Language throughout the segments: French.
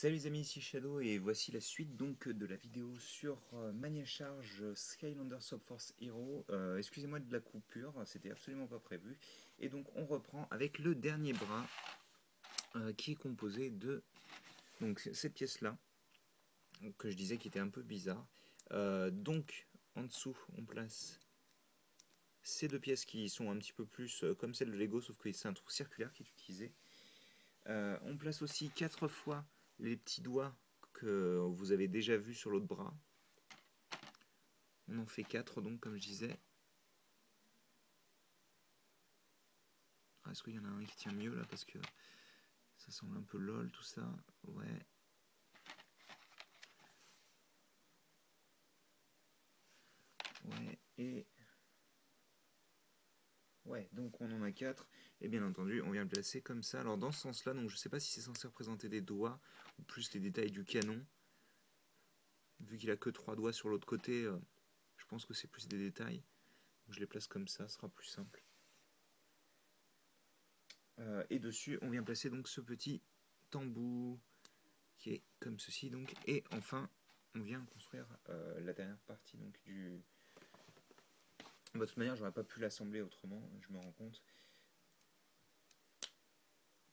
Salut les amis, ici Shadow et voici la suite donc de la vidéo sur Mania Charge Skylander Subforce Hero. Excusez-moi de la coupure, c'était absolument pas prévu. Et donc on reprend avec le dernier bras qui est composé de donc cette pièce-là que je disais qui était un peu bizarre. Donc en dessous on place ces deux pièces qui sont un petit peu plus comme celle de Lego, sauf que c'est un trou circulaire qui est utilisé. On place aussi 4 fois les petits doigts que vous avez déjà vus sur l'autre bras. On en fait 4 donc comme je disais. Est-ce qu'il y en a un qui tient mieux là parce que ça semble un peu lol tout ça. Ouais. Ouais et... Ouais, donc on en a 4 et bien entendu on vient le placer comme ça. Alors dans ce sens là, donc je sais pas si c'est censé représenter des doigts ou plus les détails du canon. Vu qu'il a que 3 doigts sur l'autre côté, je pense que c'est plus des détails. Donc je les place comme ça, ce sera plus simple. Et dessus on vient placer donc ce petit tambour qui est comme ceci donc. Et enfin on vient construire la dernière partie donc du... De toute manière j'aurais pas pu l'assembler autrement, je me rends compte.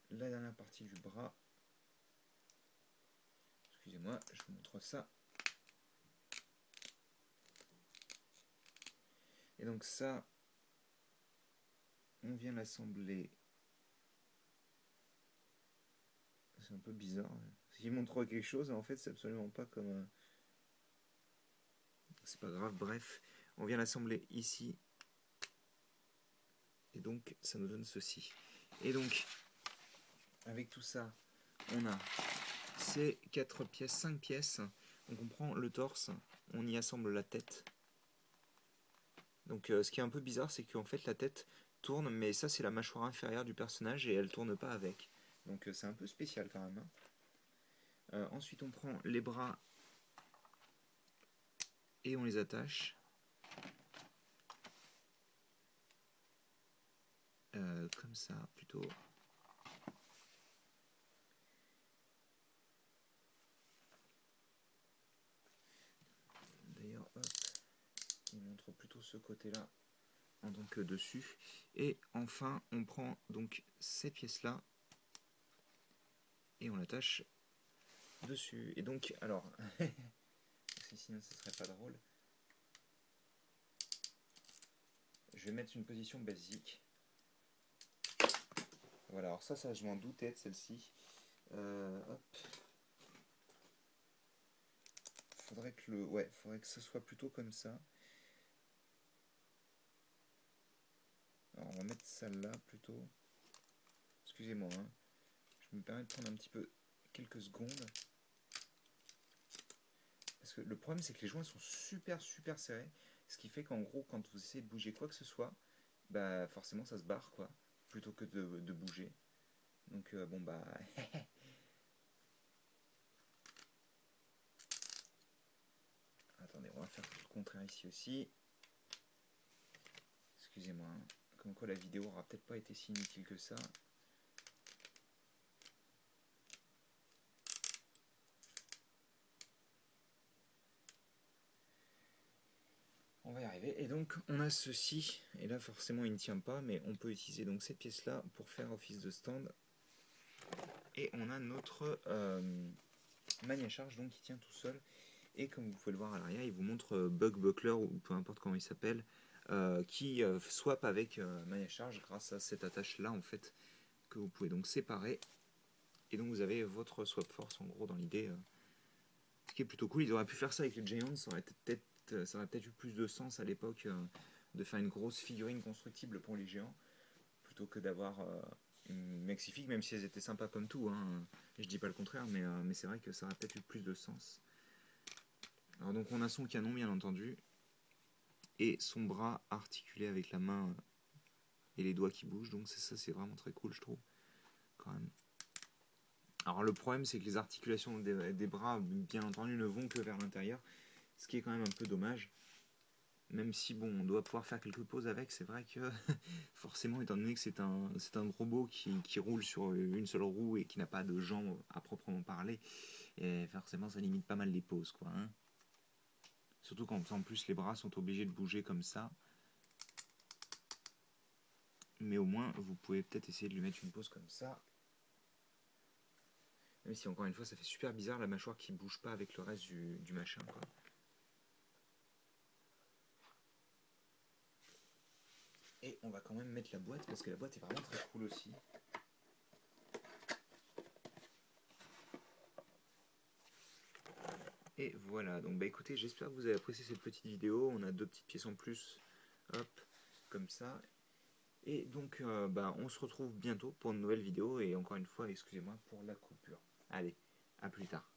La dernière partie du bras. Excusez-moi, je vous montre ça. Et donc ça, on vient l'assembler. C'est un peu bizarre. Il montre quelque chose, en fait c'est absolument pas comme... C'est pas grave, bref. On vient l'assembler ici. Et donc ça nous donne ceci. Et donc, avec tout ça, on a ces 4 pièces, 5 pièces. Donc on prend le torse, on y assemble la tête. Donc ce qui est un peu bizarre, c'est qu'en fait la tête tourne, mais ça c'est la mâchoire inférieure du personnage et elle tourne pas avec. Donc c'est un peu spécial quand même. Ensuite on prend les bras et on les attache. Comme ça plutôt. D'ailleurs, hop, il montre plutôt ce côté-là en tant que dessus. Et enfin, on prend donc ces pièces-là et on l'attache dessus. Et donc, alors, sinon ce serait pas drôle. Je vais mettre une position basique. Voilà, alors ça je m'en doutais de celle-ci. Hop. Faudrait que ce soit plutôt comme ça. Alors on va mettre celle-là plutôt. Excusez-moi, hein. Je me permets de prendre un petit peu quelques secondes. Parce que le problème c'est que les joints sont super serrés. Ce qui fait qu'en gros quand vous essayez de bouger quoi que ce soit, bah forcément ça se barre quoi. Plutôt que de bouger. Donc bon bah... Attendez, on va faire tout le contraire ici aussi. Excusez-moi, hein. Comme quoi la vidéo aura peut-être pas été si inutile que ça. On va y arriver. Et donc on a ceci, et là forcément il ne tient pas, mais on peut utiliser donc cette pièce là pour faire office de stand. Et on a notre Mania Charge donc qui tient tout seul. Et comme vous pouvez le voir à l'arrière, il vous montre Bug Buckler ou peu importe comment il s'appelle, qui swap avec Mania Charge grâce à cette attache là en fait que vous pouvez donc séparer. Et donc vous avez votre swap force en gros dans l'idée. Ce qui est plutôt cool. Ils auraient pu faire ça avec les Giants, ça aurait peut-être eu plus de sens à l'époque de faire une grosse figurine constructible pour les géants plutôt que d'avoir une Mexifig, même si elles étaient sympas comme tout, hein. Je dis pas le contraire, mais c'est vrai que ça aurait peut-être eu plus de sens. Alors donc on a son canon bien entendu et son bras articulé avec la main et les doigts qui bougent, donc ça c'est vraiment très cool je trouve quand même. Alors le problème c'est que les articulations des bras bien entendu ne vont que vers l'intérieur, ce qui est quand même un peu dommage. Même si bon, on doit pouvoir faire quelques pauses avec, c'est vrai que forcément, étant donné que c'est un robot qui roule sur une seule roue et qui n'a pas de jambes à proprement parler, et forcément ça limite pas mal les pauses, quoi. Hein. Surtout quand en plus les bras sont obligés de bouger comme ça. Mais au moins, vous pouvez peut-être essayer de lui mettre une pause comme ça. Même si encore une fois, ça fait super bizarre la mâchoire qui bouge pas avec le reste du machin, quoi. Et on va quand même mettre la boîte parce que la boîte est vraiment très cool aussi. Et voilà, donc bah écoutez, j'espère que vous avez apprécié cette petite vidéo. On a 2 petites pièces en plus, hop, comme ça. Et donc bah on se retrouve bientôt pour une nouvelle vidéo. Et encore une fois, excusez-moi pour la coupure. Allez, à plus tard.